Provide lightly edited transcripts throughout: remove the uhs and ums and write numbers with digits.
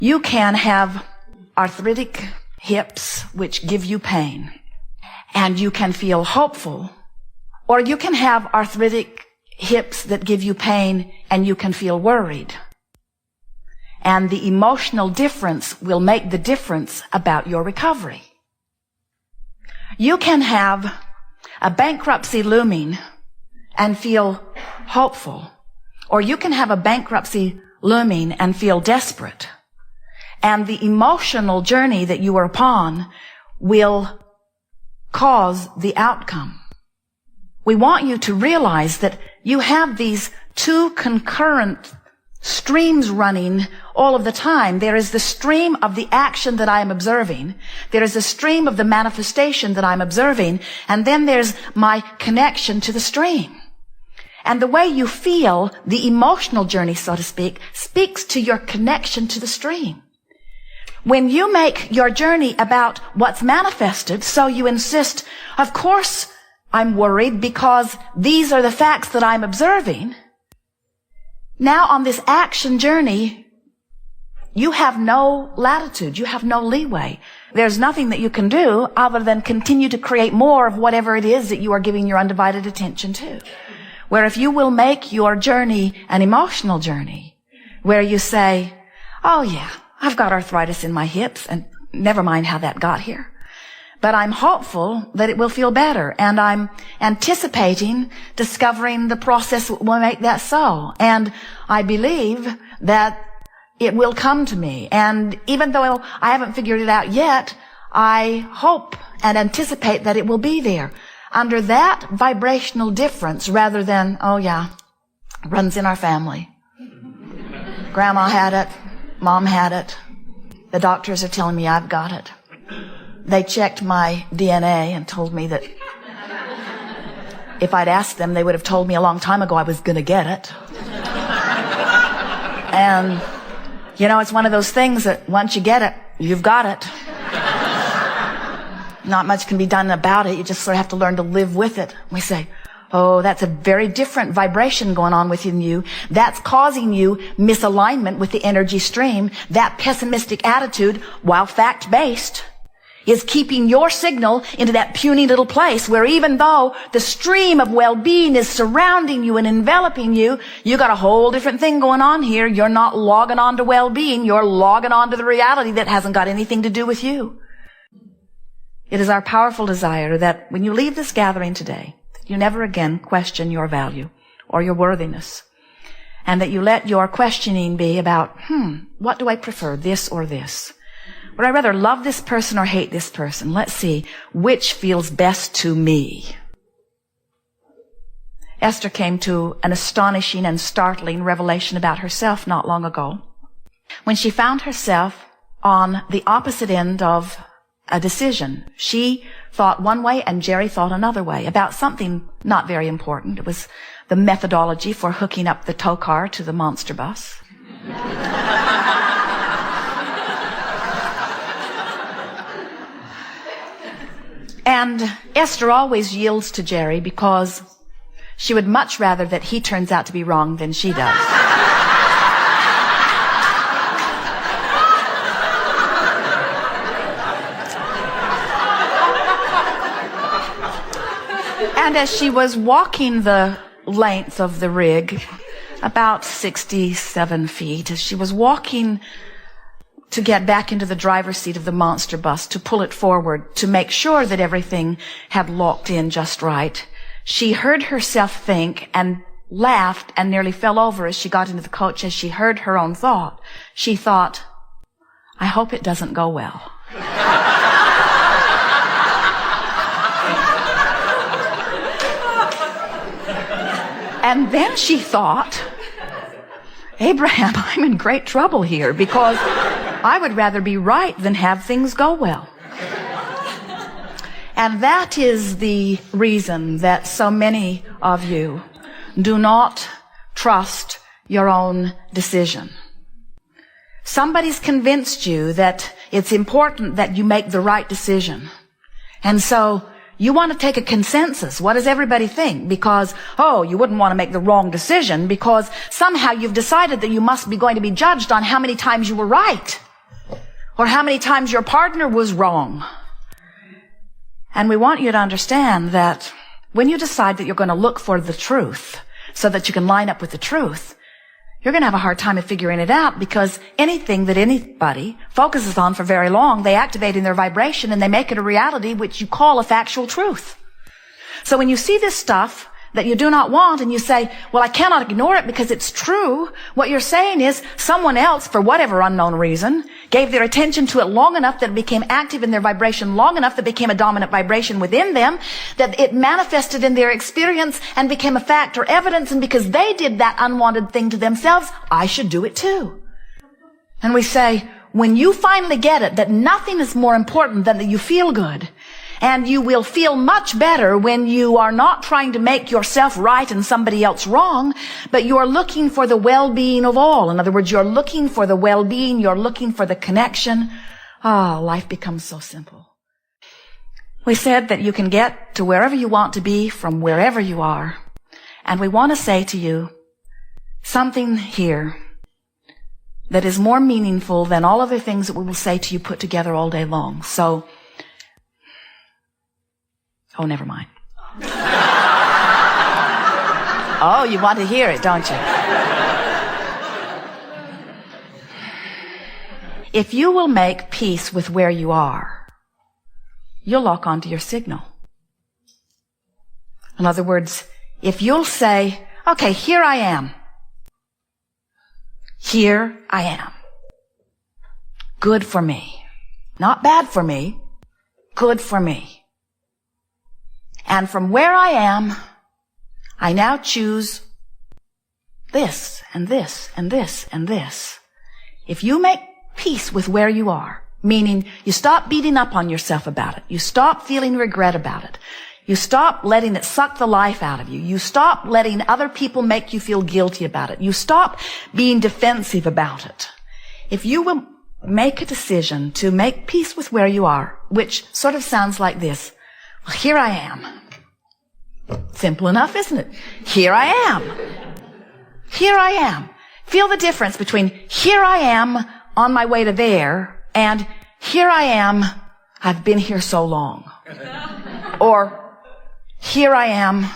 You can have arthritic hips which give you pain, and you can feel hopeful, or you can have arthritic hips that give you pain and you can feel worried. And the emotional difference will make the difference about your recovery. You can have a bankruptcy looming and feel hopeful, or you can have a bankruptcy looming and feel desperate. And the emotional journey that you are upon will cause the outcome. We want you to realize that you have these two concurrent streams running all of the time. There is the stream of the action that I am observing. There is a stream of the manifestation that I'm observing. And then there's my connection to the stream. And the way you feel, the emotional journey, so to speak, speaks to your connection to the stream. When you make your journey about what's manifested, so you insist, of course I'm worried because these are the facts that I'm observing. Now on this action journey, you have no latitude. You have no leeway. There's nothing that you can do other than continue to create more of whatever it is that you are giving your undivided attention to. Where if you will make your journey an emotional journey, where you say, oh yeah, I've got arthritis in my hips, and never mind how that got here. But I'm hopeful that it will feel better, and I'm anticipating discovering the process that will make that so. And I believe that it will come to me. And even though I haven't figured it out yet, I hope and anticipate that it will be there. Under that vibrational difference, rather than, oh yeah, runs in our family. Grandma had it. Mom had it. The doctors are telling me I've got it. They checked my DNA and told me that if I'd asked them, they would have told me a long time ago I was going to get it. And, you know, it's one of those things that once you get it, you've got it. Not much can be done about it. You just sort of have to learn to live with it. We say, oh, that's a very different vibration going on within you. That's causing you misalignment with the energy stream. That pessimistic attitude, while fact-based, is keeping your signal into that puny little place where even though the stream of well-being is surrounding you and enveloping you, you got a whole different thing going on here. You're not logging on to well-being. You're logging on to the reality that hasn't got anything to do with you. It is our powerful desire that when you leave this gathering today, you never again question your value or your worthiness. And that you let your questioning be about, what do I prefer, this or this? Would I rather love this person or hate this person? Let's see which feels best to me. Esther came to an astonishing and startling revelation about herself not long ago, when she found herself on the opposite end of a decision. She thought one way and Jerry thought another way about something not very important. It was the methodology for hooking up the tow car to the monster bus. And Esther always yields to Jerry because she would much rather that he turns out to be wrong than she does. And as she was walking the length of the rig, about 67 feet, as she was walking to get back into the driver's seat of the monster bus, to pull it forward, to make sure that everything had locked in just right, she heard herself think and laughed and nearly fell over as she got into the coach as she heard her own thought. She thought, I hope it doesn't go well. And then she thought, Abraham, I'm in great trouble here because I would rather be right than have things go well. And that is the reason that so many of you do not trust your own decision. Somebody's convinced you that it's important that you make the right decision. And so you want to take a consensus. What does everybody think? Because, you wouldn't want to make the wrong decision because somehow you've decided that you must be going to be judged on how many times you were right. or how many times your partner was wrong. And we want you to understand that when you decide that you're going to look for the truth so that you can line up with the truth, you're going to have a hard time of figuring it out, because anything that anybody focuses on for very long, they activate in their vibration and they make it a reality which you call a factual truth. So when you see this stuff that you do not want and you say, well, I cannot ignore it because it's true, what you're saying is someone else, for whatever unknown reason, gave their attention to it long enough that it became active in their vibration, long enough that it became a dominant vibration within them, that it manifested in their experience and became a fact or evidence, and because they did that unwanted thing to themselves, I should do it too. And we say, when you finally get it, that nothing is more important than that you feel good, and you will feel much better when you are not trying to make yourself right and somebody else wrong, but you are looking for the well-being of all. In other words, you're looking for the well-being, you're looking for the connection. Life becomes so simple. We said that you can get to wherever you want to be from wherever you are. And we want to say to you something here that is more meaningful than all other things that we will say to you put together all day long. So, oh, never mind. Oh, you want to hear it, don't you? If you will make peace with where you are, you'll lock onto your signal. In other words, if you'll say, okay, here I am. Here I am. Good for me. Not bad for me. Good for me. And from where I am, I now choose this and this and this and this. If you make peace with where you are, meaning you stop beating up on yourself about it, you stop feeling regret about it, you stop letting it suck the life out of you, you stop letting other people make you feel guilty about it, you stop being defensive about it. If you will make a decision to make peace with where you are, which sort of sounds like this: well, here I am. Simple enough, isn't it? Here I am. Here I am. Feel the difference between here I am on my way to there and here I am, I've been here so long. Or here I am,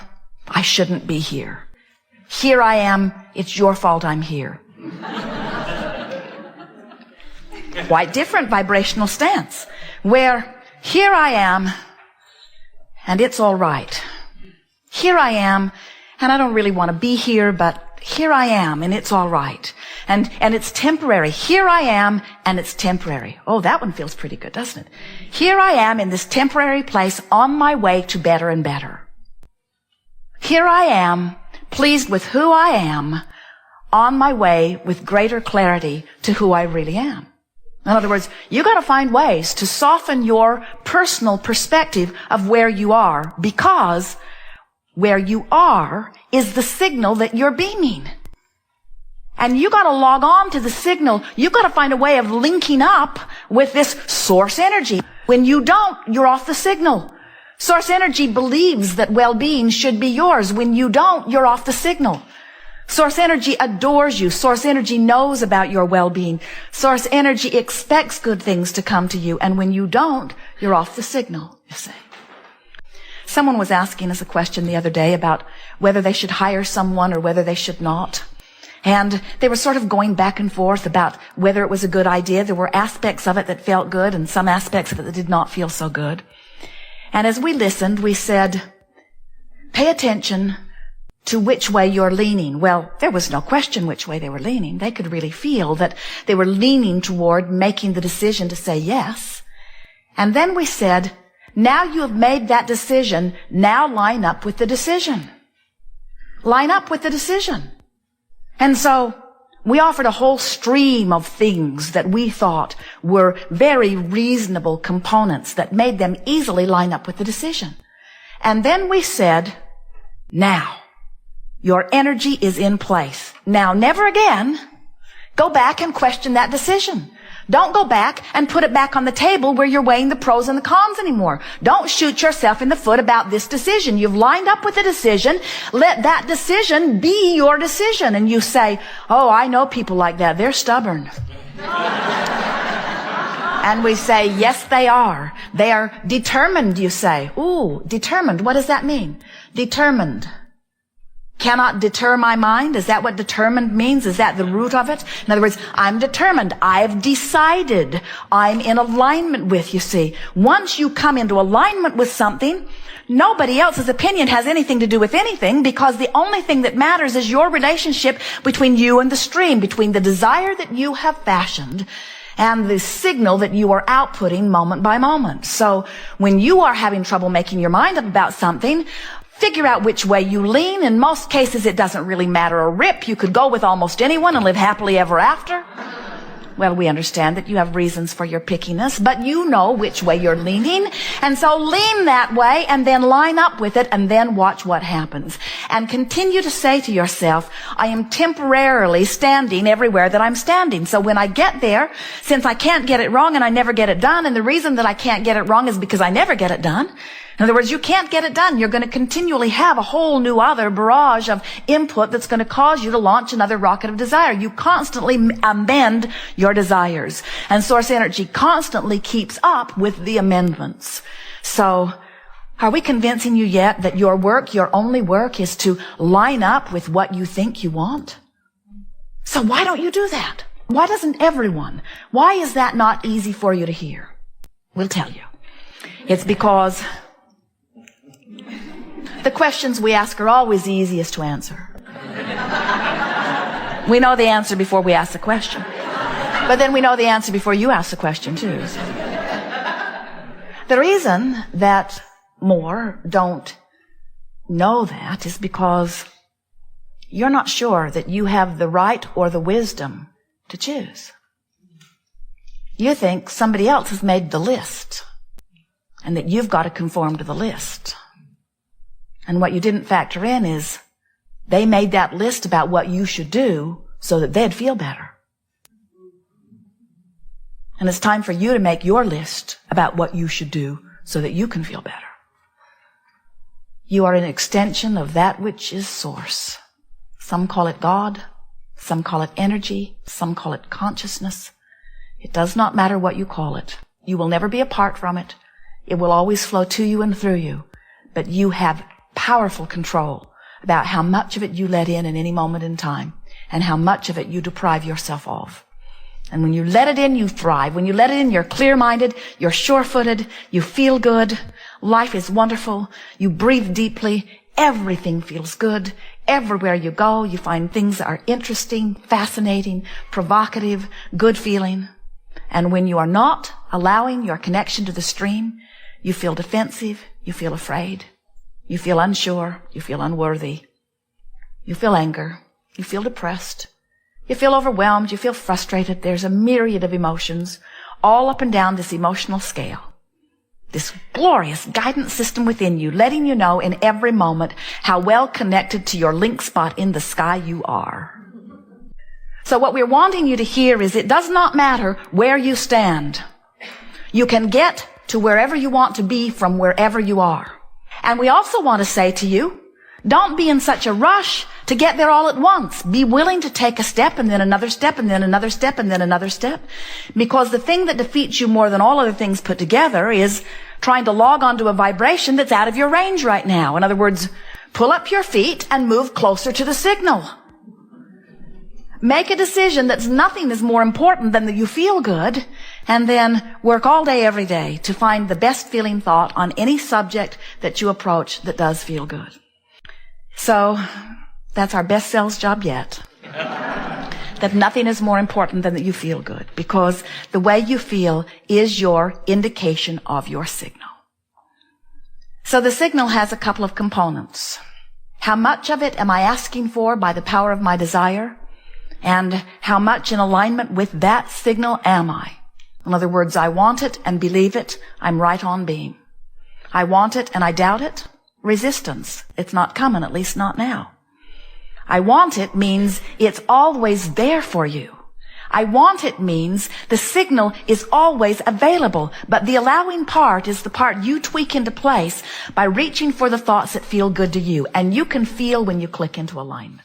I shouldn't be here. Here I am, it's your fault I'm here. Quite different vibrational stance. Where here I am, and it's all right. Here I am, and I don't really want to be here, but here I am, and it's all right. And it's temporary. Here I am, and it's temporary. Oh, that one feels pretty good, doesn't it? Here I am in this temporary place on my way to better and better. Here I am, pleased with who I am, on my way with greater clarity to who I really am. In other words, you got to find ways to soften your personal perspective of where you are, because where you are is the signal that you're beaming. And you got to log on to the signal. You got to find a way of linking up with this source energy. When you don't, you're off the signal. Source energy believes that well-being should be yours. When you don't, you're off the signal. Source energy adores you. Source energy knows about your well-being. Source energy expects good things to come to you. And when you don't, you're off the signal, you say. Someone was asking us a question the other day about whether they should hire someone or whether they should not. And they were sort of going back and forth about whether it was a good idea. There were aspects of it that felt good and some aspects of it that did not feel so good. And as we listened, we said, pay attention to which way you're leaning. Well, there was no question which way they were leaning. They could really feel that they were leaning toward making the decision to say yes. And then we said, now you have made that decision, now line up with the decision. Line up with the decision. And so we offered a whole stream of things that we thought were very reasonable components that made them easily line up with the decision. And then we said, now, your energy is in place. Now, never again go back and question that decision. Don't go back and put it back on the table where you're weighing the pros and the cons anymore. Don't shoot yourself in the foot about this decision. You've lined up with the decision. Let that decision be your decision. And you say, oh, I know people like that. They're stubborn. And we say, yes, they are. They are determined, you say. Ooh, determined. What does that mean? Determined. Cannot deter my mind? Is that what determined means? Is that the root of it? In other words, I'm determined. I've decided. I'm in alignment with, you see. Once you come into alignment with something, nobody else's opinion has anything to do with anything, because the only thing that matters is your relationship between you and the stream, between the desire that you have fashioned and the signal that you are outputting moment by moment. So when you are having trouble making your mind up about something, figure out which way you lean. In most cases, it doesn't really matter a rip. You could go with almost anyone and live happily ever after. Well, we understand that you have reasons for your pickiness, but you know which way you're leaning. And so lean that way and then line up with it and then watch what happens. And continue to say to yourself, I am temporarily standing everywhere that I'm standing. So when I get there, since I can't get it wrong and I never get it done, and the reason that I can't get it wrong is because I never get it done. In other words, you can't get it done. You're going to continually have a whole new other barrage of input that's going to cause you to launch another rocket of desire. You constantly amend your desires. And source energy constantly keeps up with the amendments. So, are we convincing you yet that your work, your only work, is to line up with what you think you want? So why don't you do that? Why doesn't everyone? Why is that not easy for you to hear? We'll tell you. It's because the questions we ask are always the easiest to answer. We know the answer before we ask the question. But then we know the answer before you ask the question, too. The reason that more don't know that is because you're not sure that you have the right or the wisdom to choose. You think somebody else has made the list and that you've got to conform to the list. And what you didn't factor in is they made that list about what you should do so that they'd feel better. And it's time for you to make your list about what you should do so that you can feel better. You are an extension of that which is source. Some call it God, some call it energy, some call it consciousness. It does not matter what you call it. You will never be apart from it. It will always flow to you and through you. But you have powerful control about how much of it you let in any moment in time and how much of it you deprive yourself of. And when you let it in, you thrive. When you let it in, you're clear-minded, you're sure-footed, you feel good, life is wonderful, you breathe deeply, everything feels good. Everywhere you go, you find things that are interesting, fascinating, provocative, good feeling. And when you are not allowing your connection to the stream, you feel defensive, you feel afraid. You feel unsure. You feel unworthy. You feel anger. You feel depressed. You feel overwhelmed. You feel frustrated. There's a myriad of emotions all up and down this emotional scale. This glorious guidance system within you, letting you know in every moment how well connected to your link spot in the sky you are. So what we're wanting you to hear is it does not matter where you stand. You can get to wherever you want to be from wherever you are. And we also want to say to you, don't be in such a rush to get there all at once. Be willing to take a step and then another step and then another step and then another step. Because the thing that defeats you more than all other things put together is trying to log onto a vibration that's out of your range right now. In other words, pull up your feet and move closer to the signal. Make a decision that's nothing is more important than that you feel good, and then work all day, every day to find the best feeling thought on any subject that you approach that does feel good. So, that's our best sales job yet. That nothing is more important than that you feel good, because the way you feel is your indication of your signal. So the signal has a couple of components. How much of it am I asking for by the power of my desire? And how much in alignment with that signal am I? In other words, I want it and believe it. I'm right on beam. I want it and I doubt it. Resistance. It's not coming, at least not now. I want it means it's always there for you. I want it means the signal is always available, but the allowing part is the part you tweak into place by reaching for the thoughts that feel good to you. And you can feel when you click into alignment.